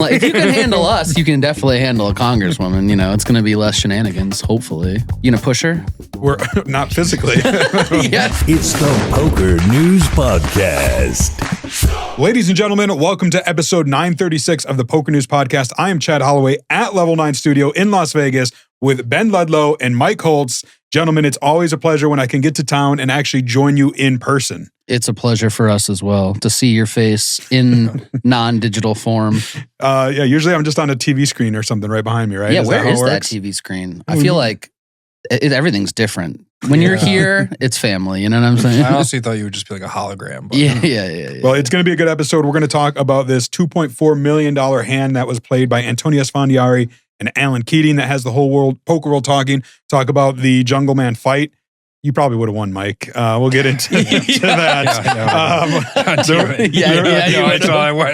if you can handle us, you can definitely handle a congresswoman. You know, it's going to be less shenanigans, hopefully. You gonna push her? We're not physically. Yeah. It's the PokerNews Podcast. Ladies and gentlemen, welcome to episode 936 of the PokerNews Podcast. I am Chad Holloway at Level 9 Studio in Las Vegas with Ben Ludlow and Mike Holtz. Gentlemen, it's always a pleasure when I can get to town and actually join you in person. It's a pleasure for us as well to see your face in non-digital form. Yeah, usually I'm just on a TV screen or something right behind me, right? Yeah, where is that TV screen? I feel like everything's different. When you're here, it's family. You know what I'm saying? I honestly thought you would just be like a hologram. But Yeah. Well, it's going to be a good episode. We're going to talk about this $2.4 million hand that was played by Antonio Esfandiari and Alan Keating that has the whole world, poker world talking. Talk about the Jungleman fight. You probably would have won, Mike. We'll get into that.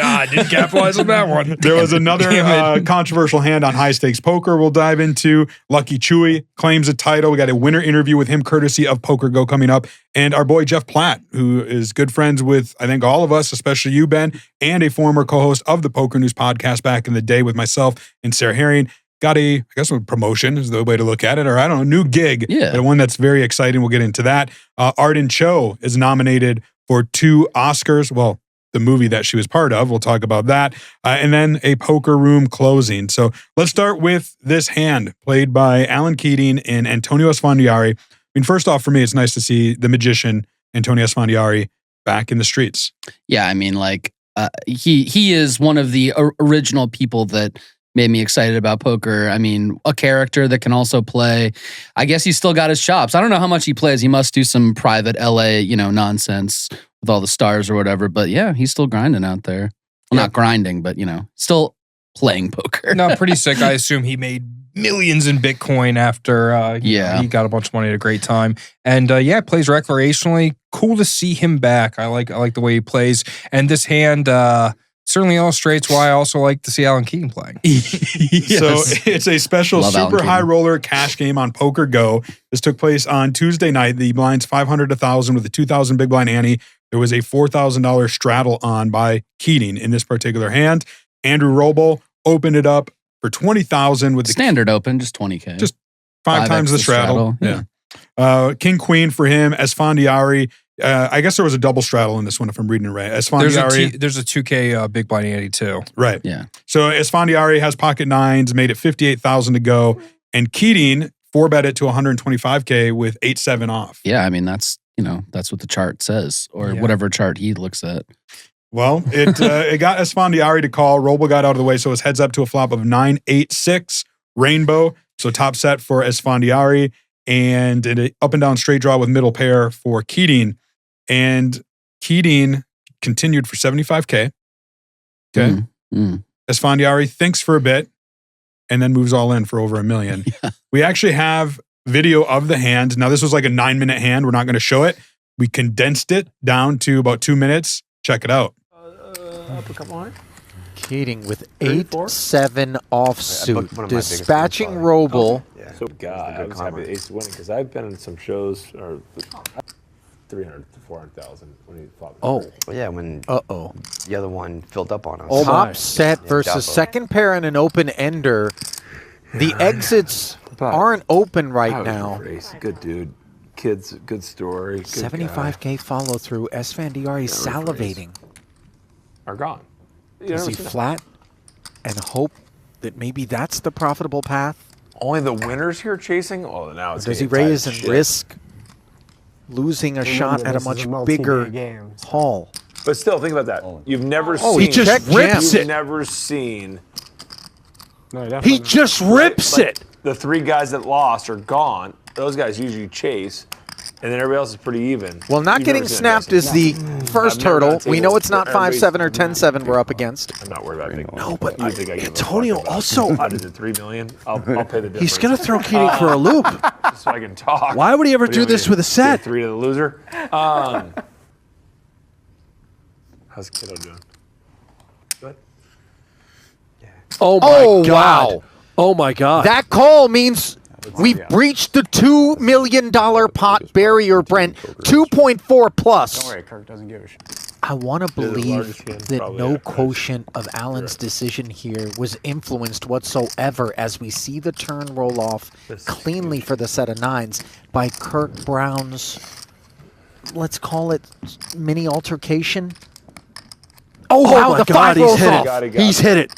I didn't capitalize on that one. There was another controversial hand on high stakes poker we'll dive into. Lucky Chewy claims a title. We got a winner interview with him courtesy of Poker Go coming up. And our boy Jeff Platt, who is good friends with, I think, all of us, especially you, Ben, and a former co-host of the Poker News Podcast back in the day with myself and Sarah Herring. Got a promotion is the way to look at it, or I don't know, new gig. Yeah. But one that's very exciting. We'll get into that. Arden Cho is nominated for 2 Oscars. Well, the movie that she was part of. We'll talk about that. And then a poker room closing. So let's start with this hand played by Alan Keating and Antonio Esfandiari. I mean, first off, for me, it's nice to see the magician Antonio Esfandiari back in the streets. Yeah, I mean, like, he is one of the original people that made me excited about poker. I mean, a character that can also play. I guess he's still got his chops. I don't know how much he plays. He must do some private LA, nonsense with all the stars or whatever. But yeah, he's still grinding out there. Well, not grinding, but, still playing poker. No, pretty sick. I assume he made millions in Bitcoin after he got a bunch of money at a great time. And plays recreationally. Cool to see him back. I like the way he plays. And this hand certainly illustrates why I also like to see Alan Keating playing. Yes. So it's a special super high roller cash game on Poker Go. This took place on Tuesday night. The blind's 500 to 1,000 with a 2,000 big blind ante. There was a $4,000 straddle on by Keating in this particular hand. Andrew Roble opened it up for 20,000 with the standard open, just 20K. Just 5 times the straddle. Yeah. King Queen for him. Esfandiari. I guess there was a double straddle in this one, if I'm reading it right. Esfandiari. There's a 2K big blind ante too. Right. Yeah. So Esfandiari has pocket nines, made it 58,000 to go, and Keating 4-bet it to 125K with 8-7 off. Yeah, I mean that's what the chart says, or whatever chart he looks at. Well, it got Esfandiari to call. Roble got out of the way, so it was heads up to a flop of 9-8-6 rainbow. So top set for Esfandiari, and an up and down straight draw with middle pair for Keating. And Keating continued for 75K. Okay. Esfandiari thinks for a bit and then moves all in for over $1 million. Yeah. We actually have video of the hand. Now, this was like a 9-minute hand. We're not going to show it. We condensed it down to about 2 minutes. Check it out. Up a couple hundred. Keating with 8-7 offsuit, dispatching Roble. Yeah. So God, I was happy the ace winning because I've been in some shows or 300 to 400,000 when he fought. Oh, yeah, when the other one filled up on us. Top set versus second pair in an open ender. The exits aren't open right now. Good dude. Kids, good story. Good 75K follow through. Esfandiari salivating. Are gone. Does he flat and hope that maybe that's the profitable path? Only the winners here chasing? Oh, now it's does he raise and risk losing a shot at a much bigger haul? But still, think about that. You've never seen. He just rips it. You've never seen. He just rips it. The 3 guys that lost are gone. Those guys usually chase. And then everybody else is pretty even. Well, not getting snapped is the first hurdle. We know it's not 5-7 or 10-7 we're up against. I'm not worried about it. No, but Antonio also. Out of the $3 million, I'll pay the difference. He's going to throw Keating for a loop. Just so I can talk. Why would he ever do this with a set? 3 to the loser. How's Kiddo doing? Good? Yeah. Oh, my God. Wow. Oh, my God. That call means we've breached the $2 million pot barrier, Brent. 2.4 plus. Don't worry, Kirk doesn't give a shit. I want to believe that no ever. quotient of Allen's decision here was influenced whatsoever as we see the turn roll off cleanly for the set of nines by Kirk Brown's, let's call it, mini altercation. Oh, wow, my the God, five he's rolls hit off. it. He's hit it.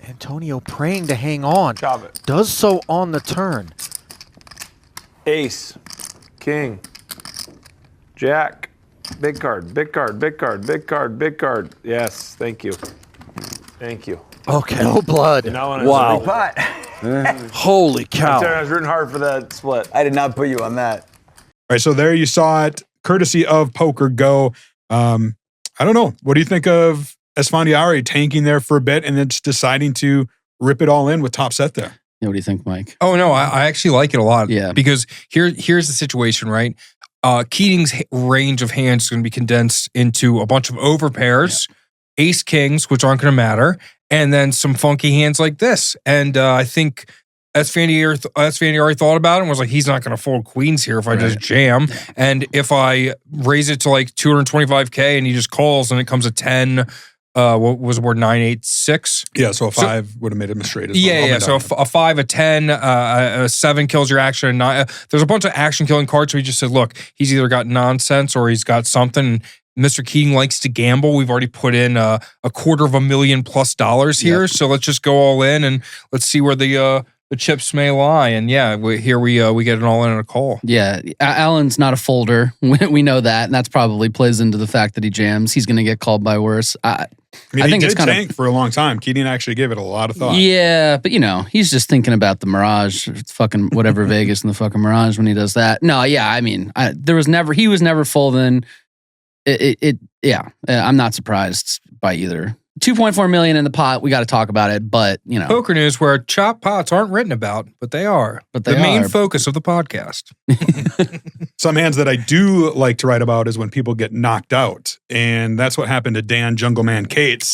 Antonio praying to hang on. Chop it. Does so on the turn. Ace, king, jack, big card, big card, big card, big card, big card. Yes, thank you. Thank you. Okay. No blood. Wow. But Holy cow. I was rooting hard for that split. I did not put you on that. All right, so there you saw it, courtesy of Poker Go. I don't know. What do you think of Esfandiari tanking there for a bit and then just deciding to rip it all in with top set there? Yeah, what do you think, Mike? Oh, no, I actually like it a lot. Yeah. Because here's the situation, right? Keating's range of hands is going to be condensed into a bunch of overpairs, ace kings, which aren't going to matter, and then some funky hands like this. And I think Esfandiari thought about it and was like, he's not going to fold queens here if I just jam. And if I raise it to like 225K and he just calls and it comes at 10, what was the word, 986? Yeah, so a 5 would have made him a straight as well. Yeah. So a 5, a 10, a 7 kills your action. And 9, there's a bunch of action killing cards. So we just said, look, he's either got nonsense or he's got something. Mr. Keating likes to gamble. We've already put in $250,000+ here. Yep. So let's just go all in and let's see where the chips may lie. And yeah, here we get it all in a call. Yeah, Allen's not a folder. We know that, and that's probably plays into the fact that he jams. He's going to get called by worse. I think he it's did kind tank for a long time. Keating actually gave it a lot of thought. Yeah, but he's just thinking about the Mirage, fucking whatever Vegas and the fucking Mirage when he does that. No, yeah, I mean, he was never folding. I'm not surprised by either. 2.4 million in the pot. We got to talk about it, but Poker News, where chop pots aren't written about, but they are. But the main focus of the podcast. Some hands that I do like to write about is when people get knocked out, and that's what happened to Dan Jungleman Cates.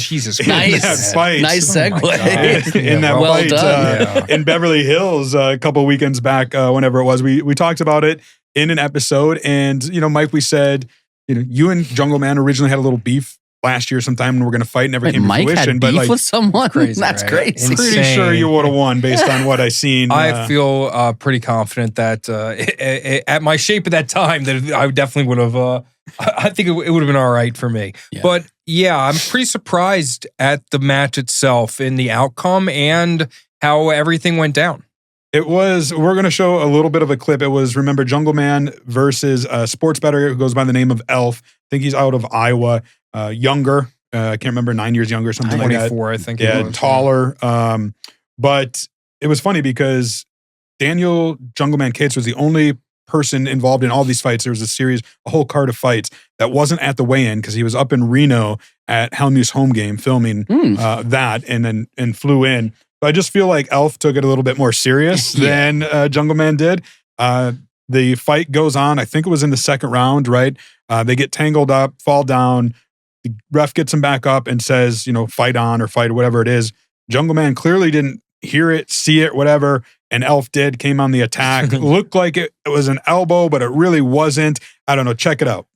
Jesus Christ! Nice fight. Nice segue. In that well fight done. In Beverly Hills a couple weekends back, whenever it was, we talked about it in an episode, and Mike, we said, you and Jungleman originally had a little beef last year sometime when we're going to fight, never came to Mike fruition. Had beef but with someone? Crazy, that's right? crazy. Pretty sure you would have won based on what I seen. I feel pretty confident that at my shape at that time that I definitely would have. I think it would have been all right for me. Yeah. But yeah, I'm pretty surprised at the match itself in the outcome and how everything went down. It was, we're going to show a little bit of a clip. It was, remember, Jungleman versus a sports bettor who goes by the name of Elf. I think he's out of Iowa. Younger, I can't remember, 9 years younger, something like that. 24, I think. Yeah, taller. But it was funny because Daniel Jungleman Cates was the only person involved in all these fights. There was a whole card of fights that wasn't at the weigh-in because he was up in Reno at Helmuth's home game filming that and flew in. So I just feel like Elf took it a little bit more serious than Jungleman did. The fight goes on. I think it was in the second round, right? They get tangled up, fall down. The ref gets him back up and says, fight on or fight, whatever it is. Jungleman clearly didn't hear it, see it, whatever. And Elf did, came on the attack. Looked like it was an elbow, but it really wasn't. I don't know. Check it out.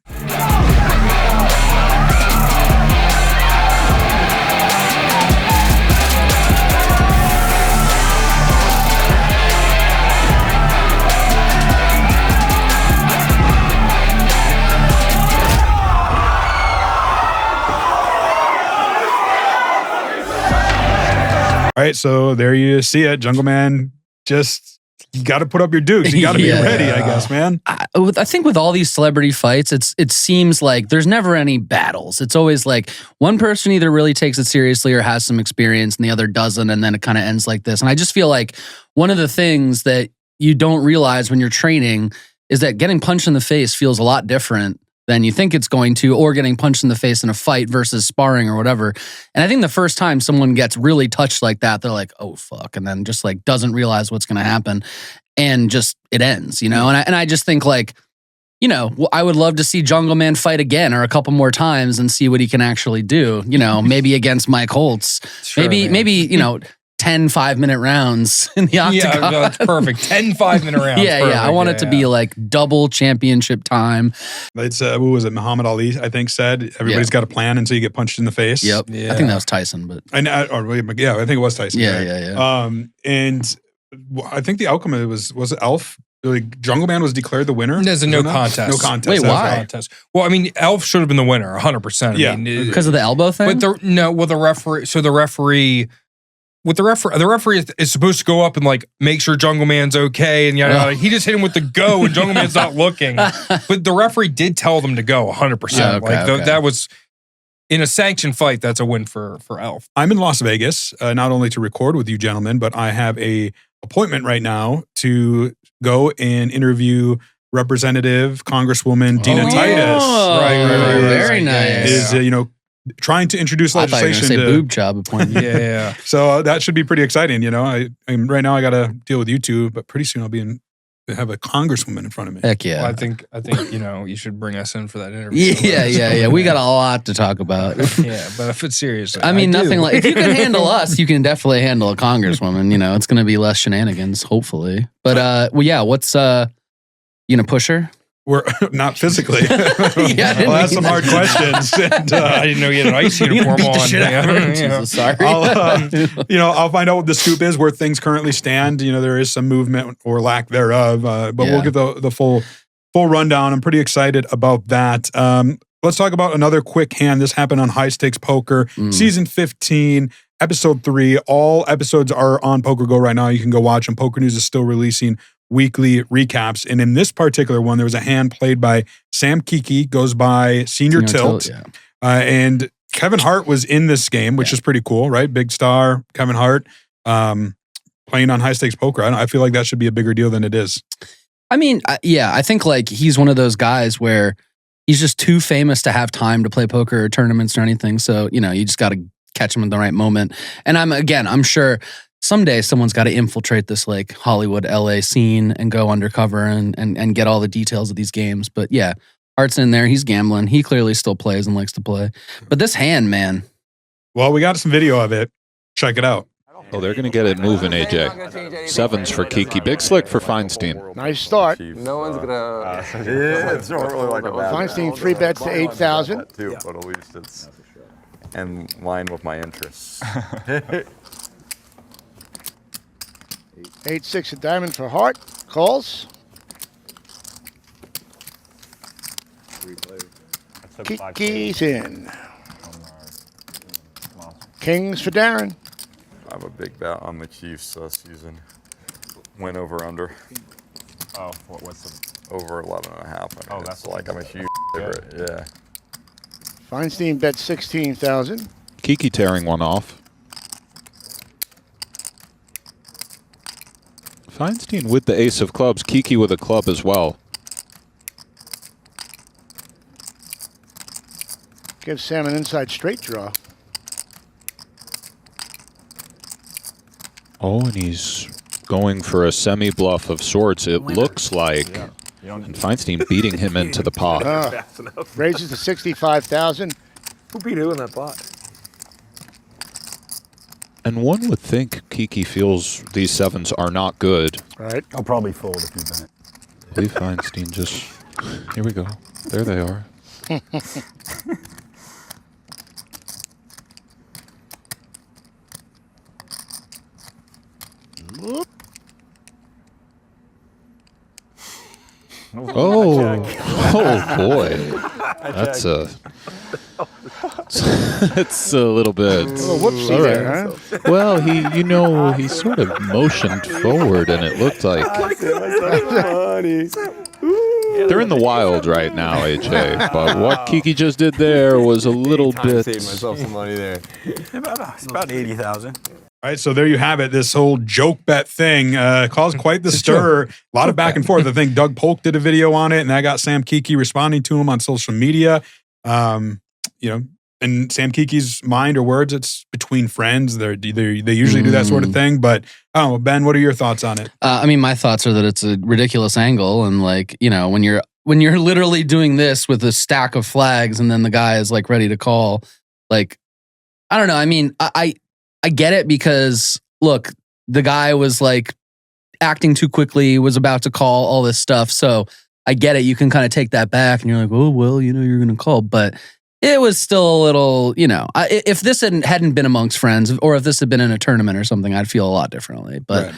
All right, so there you see it. Jungleman you got to put up your dukes. You got to be ready, I guess, man. I think with all these celebrity fights, it seems like there's never any battles. It's always like one person either really takes it seriously or has some experience and the other doesn't, and then it kind of ends like this. And I just feel like one of the things that you don't realize when you're training is that getting punched in the face feels a lot different than you think it's going to, or getting punched in the face in a fight versus sparring or whatever. And I think the first time someone gets really touched like that, they're like, oh, fuck. And then just like doesn't realize what's going to happen. And just it ends, And I just think like, I would love to see Jungleman fight again or a couple more times and see what he can actually do, maybe against Mike Holtz. Sure, maybe 10 10 5-minute rounds in the octagon. Yeah, that's perfect. 10 5-minute rounds. Yeah, perfect. I want it to be like double championship time. It's what was it? Muhammad Ali, I think, said everybody's got a plan until you get punched in the face. Yep. Yeah. I think that was Tyson, but I think it was Tyson. yeah, right? yeah. And I think the outcome of it was it Elf? Like Jungleman was declared the winner. There's a no contest. No contest. Wait, That's why? right. Contest. Well, I mean, Elf should have been the winner, 100%. Yeah. I mean, Because of the elbow thing? but the referee. With the referee is supposed to go up and like make sure Jungleman's okay, and he just hit him with the go, and Jungleman's not looking. But the referee did tell them to go 100%. That was in a sanctioned fight. That's a win for Elf. I'm in Las Vegas, not only to record with you gentlemen, but I have a appointment right now to go and interview Representative Congresswoman Dina Titus. Right. Very nice. Is trying to introduce I thought you were legislation going to say boob job appointment. Yeah. So that should be pretty exciting. I right now I got to deal with you two, but pretty soon I'll have a congresswoman in front of me. Heck yeah. Well, I think you should bring us in for that interview. Yeah. We got a lot to talk about. Yeah, but if it's serious, I mean, nothing like if you can handle us, you can definitely handle a congresswoman. It's going to be less shenanigans, hopefully. But what's you gonna push her? We're not physically. Yeah, I'll ask some hard questions. And, I didn't know you had an ice uniform beat the on. shit out of her. Jesus, sorry. I'll find out what the scoop is, where things currently stand. There is some movement or lack thereof, but we'll get the full rundown. I'm pretty excited about that. Let's talk about another quick hand. This happened on High Stakes Poker, season 15, episode 3. All episodes are on Poker Go right now. You can go watch them. Poker News is still releasing weekly recaps. And in this particular one, there was a hand played by Sam Kiki, goes by Senior Tilt. And Kevin Hart was in this game, which is pretty cool, right? Big star, Kevin Hart, playing on High Stakes Poker. I feel like that should be a bigger deal than it is. I mean, I think like he's one of those guys where he's just too famous to have time to play poker or tournaments or anything. So, you just got to catch him in the right moment. And I'm sure someday someone's got to infiltrate this like Hollywood, LA scene and go undercover and get all the details of these games. But yeah, Hart's in there. He's gambling. He clearly still plays and likes to play. But this hand, man. Well, we got some video of it. Check it out. Oh, they're going to get it moving, AJ. Sevens for Kiki. Big slick for Feinstein. Nice start. No one's gonna. It's not really like a bad Feinstein 3 bets to 8,000. But at least it's in line with my interests. 8-6 a diamond for Hart. Calls. Kiki's in. Kings for Darren. I have a big bet on the Chiefs this season. Win over under. Oh, what's the over 11.5? I mean, that's like I'm a huge favorite. Yeah. Feinstein bet 16,000. Kiki tearing one off. Feinstein with the ace of clubs. Kiki with a club as well. Gives Sam an inside straight draw. Oh, and he's going for a semi-bluff of sorts, it looks like. And Feinstein beating him into the pot. Raises to 65,000. Who beat who in that pot? And one would think Kiki feels these sevens are not good. Right. I'll probably fold if you bet. I believe Feinstein just... Here we go. There they are. Whoop. Oh boy. That's it's a little bit. Whoopsie all right. there, huh? Well, he sort of motioned forward, and it looked like they're in the wild right now, AJ. But what Kiki just did there was a little bit. Saved myself some money there. It's about 80,000. All right, so there you have it. This whole joke bet thing caused quite the stir. A lot of back and forth. I think Doug Polk did a video on it, and I got Sam Kiki responding to him on social media. In Sam Kiki's mind or words, it's between friends. They usually do that sort of thing. But I don't know, Ben, what are your thoughts on it? I mean, my thoughts are that it's a ridiculous angle, and like when you're literally doing this with a stack of flags, and then the guy is like ready to call, like I don't know. I mean, I get it because look, the guy was like acting too quickly, was about to call all this stuff. So I get it. You can kind of take that back and you're like, oh, well, you know, you're going to call. But it was still a little, you know, if this hadn't been amongst friends or if this had been in a tournament or something, I'd feel a lot differently. But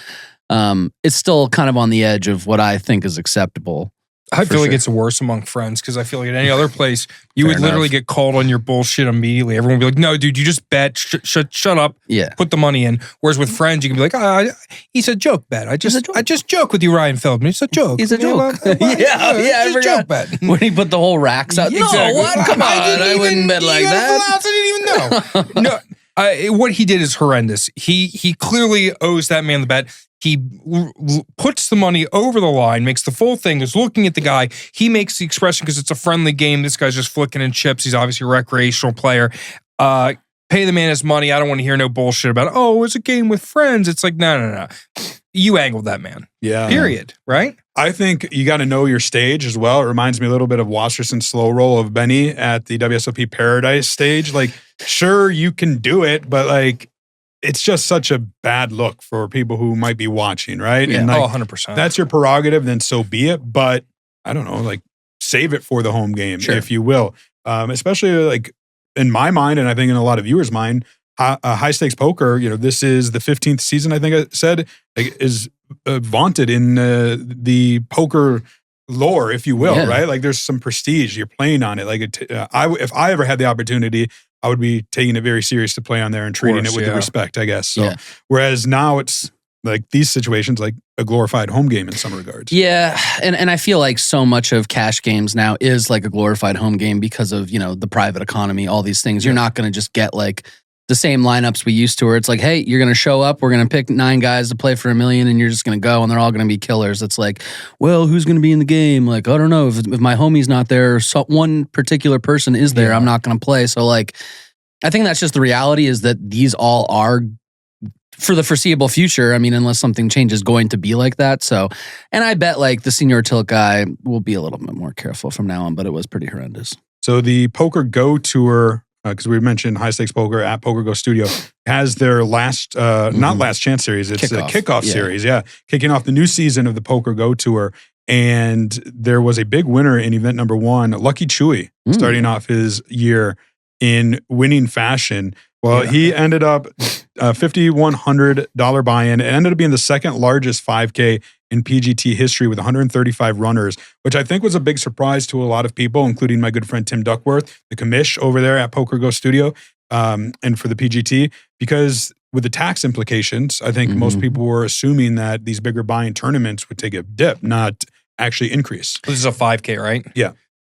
it's still kind of on the edge of what I think is acceptable. I feel like it's worse among friends because I feel like at any other place, you would literally get called on your bullshit immediately. Everyone would be like, no, dude, you just bet. Shut up. Yeah. Put the money in. Whereas with friends, you can be like, he's a joke bet. I just joke with you, Ryan Feldman. It's a joke. He's a joke. I forgot. Joke bet. When he put the whole racks out. Exactly. No, what? Come on. I wouldn't bet like that. I didn't even know. What he did is horrendous. He clearly owes that man the bet. He puts the money over the line, makes the full thing, is looking at the guy. He makes the expression because it's a friendly game. This guy's just flicking in chips. He's obviously a recreational player. Pay the man his money. I don't want to hear no bullshit about, oh, it's a game with friends. It's like, no. You angled that man. Yeah. Period. Right? I think you got to know your stage as well. It reminds me a little bit of Wasserson's slow roll of Benny at the WSOP Paradise stage. Like, sure, you can do it, but like, it's just such a bad look for people who might be watching, right? Yeah. And like, 100%. That's your prerogative, then so be it. But I don't know, like save it for the home game, if you will. Especially like in my mind, and I think in a lot of viewers' mind, high stakes poker, you know, this is the 15th season, I think I said, like, is vaunted in the poker lore, if you will, right? Like there's some prestige. You're playing on it. Like if I ever had the opportunity, I would be taking it very serious to play on there and treating it with the respect, I guess. So, whereas now it's like these situations, like a glorified home game in some regards. Yeah, and I feel like so much of cash games now is like a glorified home game because of, you know, the private economy, all these things. You're not going to just get like the same lineups we used to where it's like, hey, you're going to show up, we're going to pick 9 guys to play for $1 million and you're just going to go and they're all going to be killers. It's like, well, who's going to be in the game? Like, I don't know. If my homie's not there, so one particular person is there, I'm not going to play. So like, I think that's just the reality is that these all are for the foreseeable future. I mean, unless something changes, going to be like that. So, and I bet like the Senior Tilt guy will be a little bit more careful from now on, but it was pretty horrendous. So the Poker Go Tour, because we mentioned High Stakes Poker at Poker Go Studio, has their last, not last chance series, it's a kickoff series, kicking off the new season of the Poker Go Tour. And there was a big winner in event number 1, Lucky Chewy, starting off his year in winning fashion. Well, he ended up $5,100 buy-in. It ended up being the second largest 5K in PGT history with 135 runners, which I think was a big surprise to a lot of people, including my good friend Tim Duckworth, the commish over there at Poker Go Studio, and for the PGT, because with the tax implications, I think most people were assuming that these bigger buy-in tournaments would take a dip, not actually increase. This is a 5K, right? Yeah.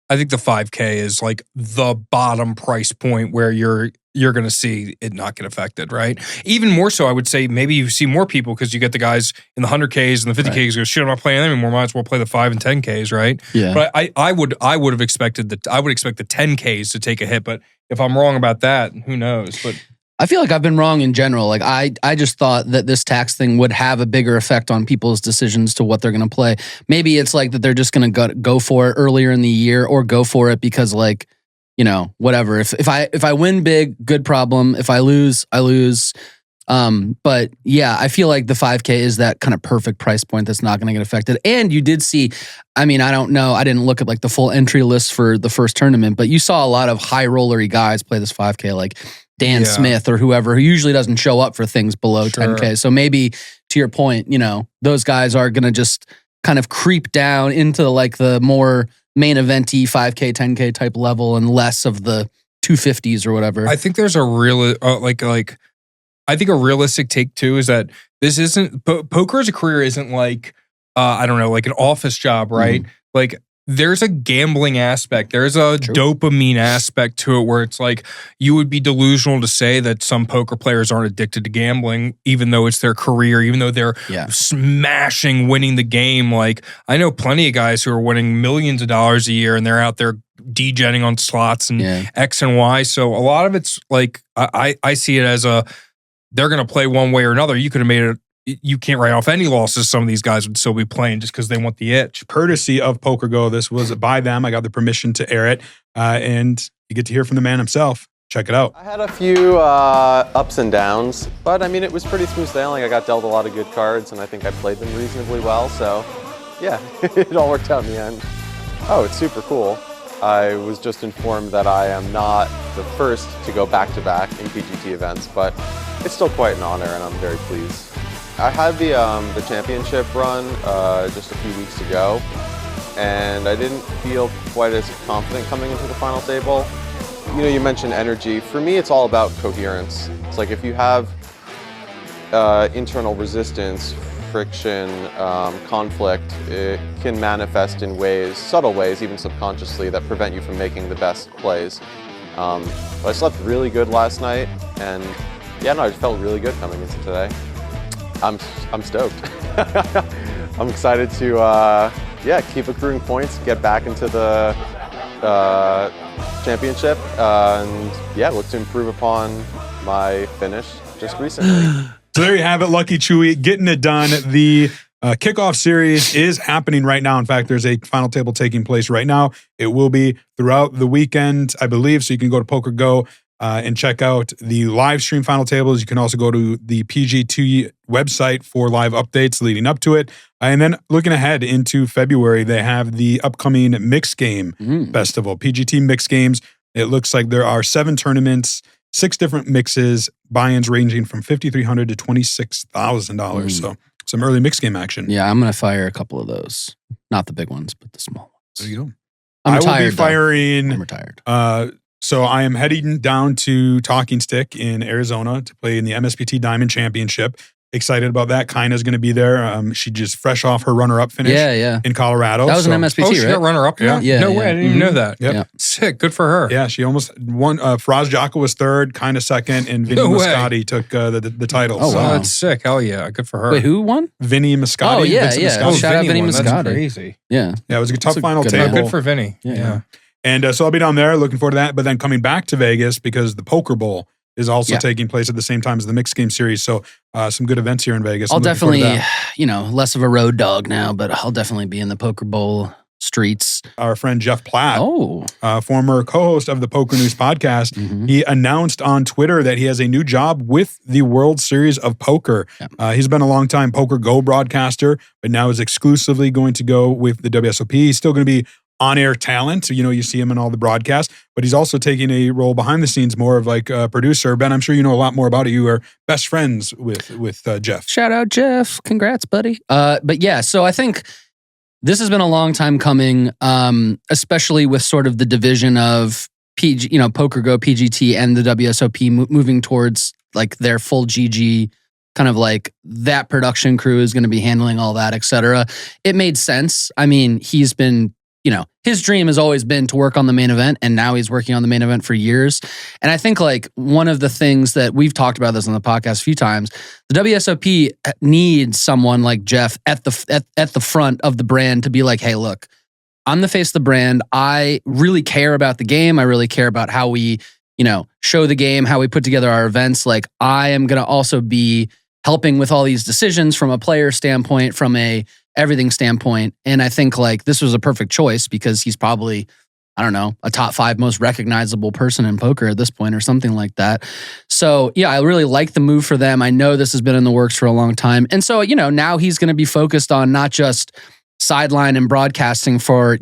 I think the 5K is like the bottom price point where you're going to see it not get affected, right? Even more so, I would say maybe you see more people because you get the guys in the 100Ks and the 50Ks go, shit, I'm not playing them anymore. Might as well play the 5 and 10Ks, right? Yeah. But I would have expected I would expect the 10Ks to take a hit. But if I'm wrong about that, who knows? But I feel like I've been wrong in general. Like I just thought that this tax thing would have a bigger effect on people's decisions to what they're going to play. Maybe it's like that they're just going to go for it earlier in the year or go for it because like, you know, whatever. If I win big, good problem. If I lose, I lose. But yeah, I feel like the 5K is that kind of perfect price point that's not going to get affected. And you did see, I mean, I don't know, I didn't look at like the full entry list for the first tournament, but you saw a lot of high rollery guys play this 5K, like Dan Smith or whoever, who usually doesn't show up for things below 10K. So maybe to your point, you know, those guys are going to just kind of creep down into like the more main event-y 5K, 10K type level and less of the 250s or whatever. I think there's a real, I think a realistic take too is that this isn't, poker as a career isn't like, I don't know, like an office job, right? Like there's a gambling aspect. There's a dopamine aspect to it where it's like you would be delusional to say that some poker players aren't addicted to gambling, even though it's their career, even though they're smashing, winning the game. Like I know plenty of guys who are winning millions of dollars a year and they're out there degenning on slots and X and Y. So a lot of it's like, I see it as they're going to play one way or another. You could have made it. You can't write off any losses. Some of these guys would still be playing just because they want the itch. Courtesy of Poker Go, this was by them. I got the permission to air it. And you get to hear from the man himself, Check it out. I had a few ups and downs, but I mean, it was pretty smooth sailing. I got dealt a lot of good cards, and I think I played them reasonably well. So, yeah, it all worked out in the end. Oh, it's super cool. I was just informed that I am not the first to go back-to-back in PGT events, but it's still quite an honor, and I'm very pleased. I had the championship run just a few weeks ago, and I didn't feel quite as confident coming into the final table. You know, you mentioned energy. For me, it's all about coherence. It's like if you have internal resistance, friction, conflict, it can manifest in ways, subtle ways, even subconsciously, that prevent you from making the best plays. But I slept really good last night, and yeah, no, I just felt really good coming into today. I'm stoked. I'm excited to keep accruing points, get back into the championship, and yeah, look to improve upon my finish just recently. So there you have it, Lucky Chewy getting it done. The kickoff series is happening right now. In fact, there's a final table taking place right now. It will be throughout the weekend, I believe. So you can go to Poker Go and check out the live stream final tables. You can also go to the PGT website for live updates leading up to it. And then looking ahead into February, they have the upcoming Mixed Game Festival, PGT Mixed Games. It looks like there are 7 tournaments, 6 different mixes, buy-ins ranging from $5,300 to $26,000. So some early mixed game action. Yeah, I'm going to fire a couple of those. Not the big ones, but the small ones. There you go. I'm retired. I will be firing. I'm retired. So I am heading down to Talking Stick in Arizona to play in the MSPT Diamond Championship. Excited about that. Kina's going to be there. She just fresh off her runner-up finish in Colorado. That was an MSPT, right? She got runner-up? Yeah. No way. I didn't even know that. Yep. Sick. Good for her. Yeah, she almost won. Fraz Jocko was third, Kina second, and Vinny Moscati took the title. Oh, wow. That's sick. Hell yeah. Good for her. Wait, who won? Vinny Moscati. Oh, yeah, Vincent yeah. Moscati. Shout out Vinny Moscati. That's crazy. Yeah. Yeah, it was a tough final good table. Good for Vinny. Yeah. And so I'll be down there looking forward to that. But then coming back to Vegas because the Poker Bowl is also taking place at the same time as the Mixed Game Series. So some good events here in Vegas. I'll definitely, less of a road dog now, but I'll definitely be in the Poker Bowl streets. Our friend Jeff Platt, former co-host of the PokerNews Podcast, he announced on Twitter that he has a new job with the World Series of Poker. He's been a long-time Poker Go broadcaster, but now is exclusively going to go with the WSOP. He's still going to be on-air talent. You see him in all the broadcasts, but he's also taking a role behind the scenes, more of like a producer. Ben, I'm sure you know a lot more about it. You are best friends with Jeff. Shout out, Jeff. Congrats, buddy. But yeah, so I think this has been a long time coming, especially with sort of the division of Poker Go, PGT, and the WSOP moving towards like their full GG, kind of like that production crew is going to be handling all that, et cetera. It made sense. I mean, he's been, his dream has always been to work on the main event, and now he's working on the main event for years. And I think like one of the things that we've talked about this on the podcast a few times, the WSOP needs someone like Jeff at the front of the brand to be like, hey, look, I'm the face of the brand. I really care about the game. I really care about how we, show the game, how we put together our events. Like I am going to also be helping with all these decisions from a player standpoint, from a everything standpoint. And I think like this was a perfect choice because he's probably, I don't know, a top 5 most recognizable person in poker at this point or something like that. So yeah, I really like the move for them. I know this has been in the works for a long time. And so, now he's going to be focused on not just sideline and broadcasting for,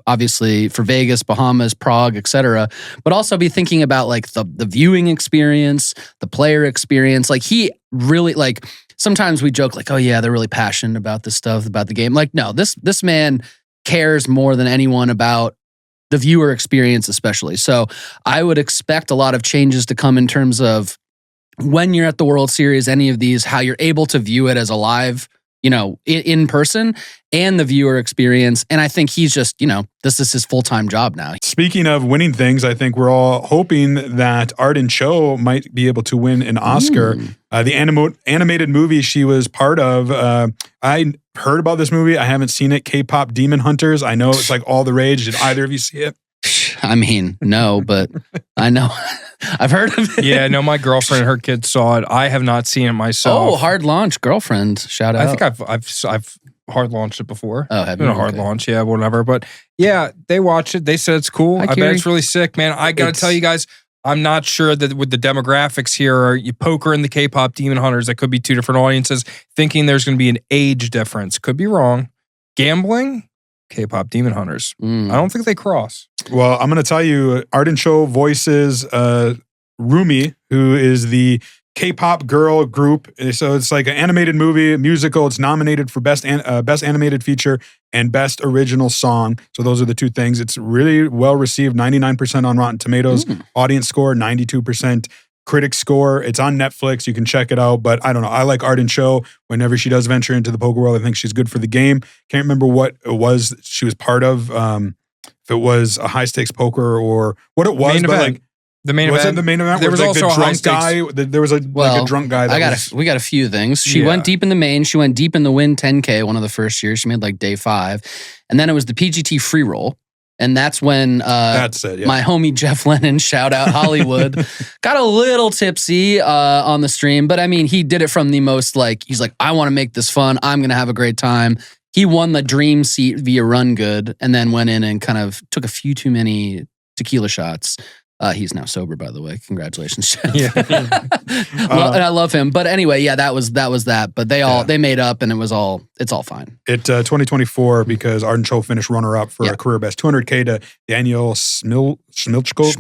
obviously for Vegas, Bahamas, Prague, et cetera, but also be thinking about like the viewing experience, the player experience. Like he really like, sometimes we joke like, oh yeah, they're really passionate about this stuff, about the game. Like, no, this man cares more than anyone about the viewer experience, especially. So I would expect a lot of changes to come in terms of when you're at the World Series, any of these, how you're able to view it as a live, in person, and the viewer experience. And I think he's just, this is his full-time job now. Speaking of winning things, I think we're all hoping that Arden Cho might be able to win an Oscar. The animated movie she was part of, I heard about this movie. I haven't seen it. K-pop Demon Hunters. I know it's like all the rage. Did either of you see it? I mean, no, but I know. I've heard of it. Yeah, no, my girlfriend and her kids saw it. I have not seen it myself. Oh, hard launch, girlfriend. Shout out. I think I've hard launched it before. Oh, have you? Been a hard launch, yeah, whatever. But yeah, they watched it. They said it's cool. I bet it's really sick, man. I gotta tell you guys, I'm not sure that with the demographics here, are you poker and the K-pop Demon Hunters, that could be two different audiences, thinking there's going to be an age difference. Could be wrong. Gambling, K-pop Demon Hunters. I don't think they cross. Well, I'm going to tell you, Arden Cho voices Rumi, who is the K-pop girl group. So it's like an animated movie, musical. It's nominated for best animated feature and best original song. So those are the two things. It's really well received. 99% on Rotten Tomatoes. Audience score 92%. Critic score. It's on Netflix. You can check it out. But I don't know. I like Arden Cho. Whenever she does venture into the poker world, I think she's good for the game. Can't remember what it was she was part of. If it was a high stakes poker or what it was, but like. The main event. Was it the main event? There was also the a high drunk guy. There was like a drunk guy. We got a few things. She went deep in the main. She went deep in the Win 10K one of the first years. She made like day 5. And then it was the PGT free roll. And that's when that's it, my homie Jeff Lennon, shout out Hollywood, got a little tipsy on the stream. But I mean, he did it from the most like, he's like, I want to make this fun. I'm going to have a great time. He won the dream seat via Run Good and then went in and kind of took a few too many tequila shots. He's now sober, by the way. Congratulations, Jeff. Yeah. And I love him. But anyway, yeah, that was that. But they made up, and it's all fine. 2024 because Arden Cho finished runner-up for a career best 200K to Daniel Smilkovic.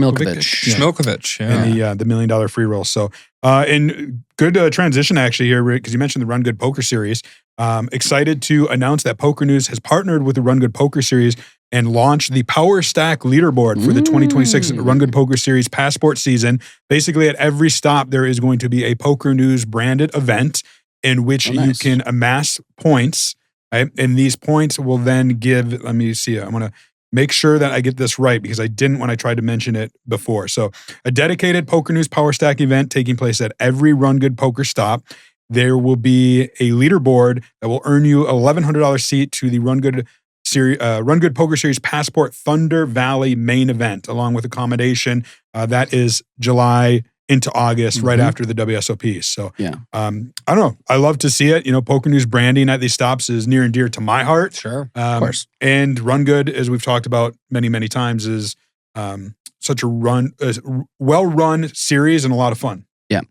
In the $1 million free roll. So, in good transition actually here, because you mentioned the Run Good Poker Series. Excited to announce that PokerNews has partnered with the Run Good Poker Series and launched the PowerStack Leaderboard for the 2026 Run Good Poker Series Passport season. Basically, at every stop, there is going to be a PokerNews branded event in which you can amass points. Right? And these points will then give, let me see, I'm going to make sure that I get this right because I didn't when I tried to mention it before. So a dedicated PokerNews PowerStack event taking place at every Run Good Poker stop. There will be a leaderboard that will earn you a $1,100 seat to the Run Good Poker Series Passport Thunder Valley main event, along with accommodation. That is July into August, right after the WSOP. So, I don't know. I love to see it. You know, PokerNews branding at these stops is near and dear to my heart. Sure, of course. And Run Good, as we've talked about many, many times, is such a well-run series and a lot of fun. Yeah.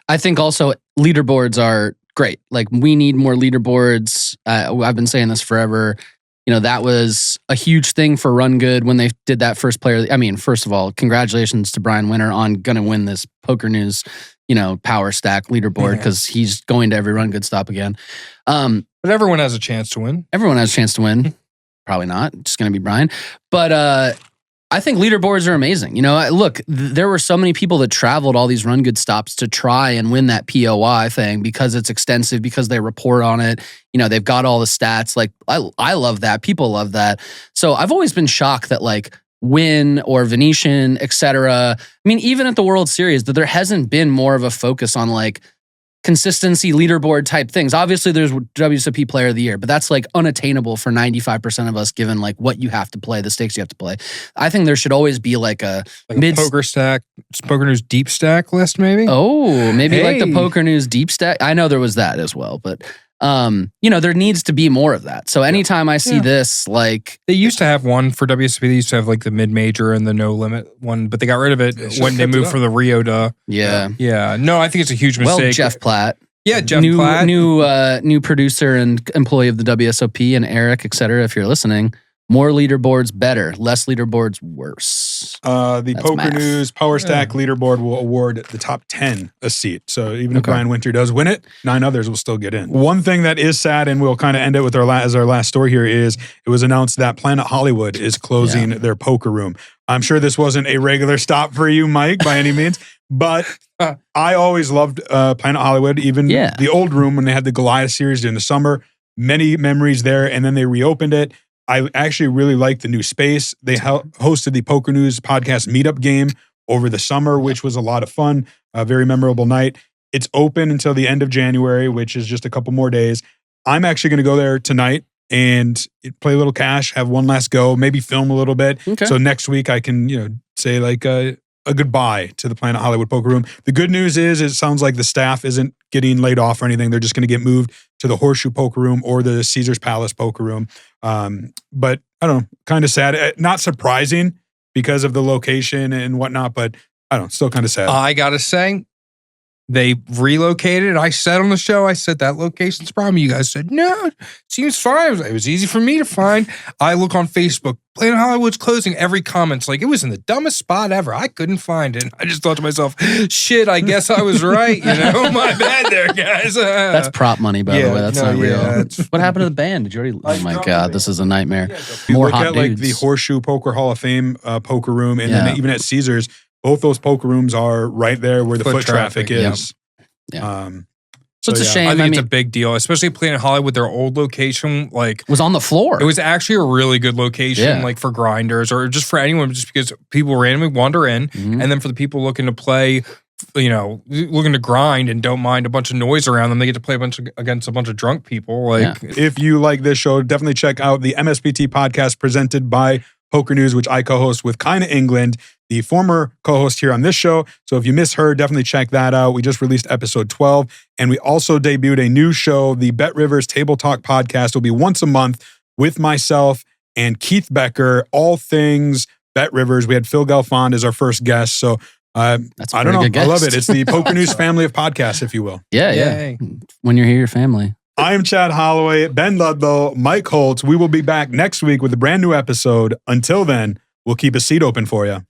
I think also leaderboards are great. Like, we need more leaderboards. I've been saying this forever. You know, that was a huge thing for Run Good when they did that first player. I mean, first of all, congratulations to Brian Winter on going to win this PokerNews, PowerStack leaderboard because he's going to every Run Good stop again. But everyone has a chance to win. Everyone has a chance to win. Probably not. Just going to be Brian. But I think leaderboards are amazing. Look, there were so many people that traveled all these Run Good stops to try and win that POI thing because it's extensive, because they report on it. They've got all the stats. Like, I love that. People love that. So I've always been shocked that like Win or Venetian, etc. I mean, even at the World Series, that there hasn't been more of a focus on like consistency leaderboard type things. Obviously, there's WSOP Player of the Year, but that's like unattainable for 95% of us, given like what you have to play, the stakes you have to play. I think there should always be like a PokerNews Deep Stack list, maybe. Oh, maybe like the PokerNews Deep Stack. I know there was that as well, but there needs to be more of that. So anytime I see this, like they used to have one for WSOP. They used to have like the mid-major and the no limit one, but they got rid of it when they moved from the Rio to. Yeah. No, I think it's a huge mistake. Well, Jeff Platt. Yeah, Jeff Platt. New producer and employee of the WSOP, and Eric, etc. If you're listening, more leaderboards better, less leaderboards worse. The PokerNews PowerStack leaderboard will award the top 10 a seat. So even if Brian Winter does win it, 9 others will still get in. One thing that is sad, and we'll kind of end it with our last story here, is it was announced that Planet Hollywood is closing their poker room. I'm sure this wasn't a regular stop for you, Mike, by any means, but I always loved Planet Hollywood, even the old room when they had the Goliath series during the summer. Many memories there, and then they reopened it. I actually really liked the new space. They hosted the PokerNews podcast meetup game over the summer, which was a lot of fun. A very memorable night. It's open until the end of January, which is just a couple more days. I'm actually going to go there tonight and play a little cash, have one last go, maybe film a little bit. Okay. So next week I can, say like a goodbye to the Planet Hollywood Poker Room. The good news is it sounds like the staff isn't getting laid off or anything. They're just going to get moved to the Horseshoe Poker Room or the Caesars Palace Poker Room. But I don't know, kind of sad. Not surprising because of the location and whatnot, but I don't know, still kind of sad. I gotta say, they relocated. I said on the show, I said that location's a problem. You guys said, no, seems fine. It was easy for me to find. I look on Facebook, Planet Hollywood's closing. Every comment's like, it was in the dumbest spot ever. I couldn't find it. I just thought to myself, shit, I guess I was right. You know, my bad there, guys. That's prop money, by the way. That's not real. What happened to the band? Did you already? Oh my God, this is a nightmare. More look hot at dudes. like the Horseshoe Poker Hall of Fame poker room, and then even at Caesars, both those poker rooms are right there where the foot traffic is. Yeah. So it's a shame. I think it's a big deal, especially Planet Hollywood. Their old location, was on the floor. It was actually a really good location, for grinders or just for anyone, just because people randomly wander in, and then for the people looking to play, looking to grind and don't mind a bunch of noise around them, they get to play against a bunch of drunk people. If you like this show, definitely check out the MSPT podcast presented by Poker News, which I co-host with Kinda England, the former co-host here on this show. So if you miss her, definitely check that out. We just released episode 12, and we also debuted a new show, the Bet Rivers Table Talk podcast. Will be once a month with myself and Keith Becker, all things Bet Rivers. We had Phil Galfond as our first guest. So that's I don't know. I love it. It's the Poker News family of podcasts, if you will. Yeah. When you're here, your family. I am Chad Holloway, Ben Ludlow, Mike Holtz. We will be back next week with a brand new episode. Until then, we'll keep a seat open for you.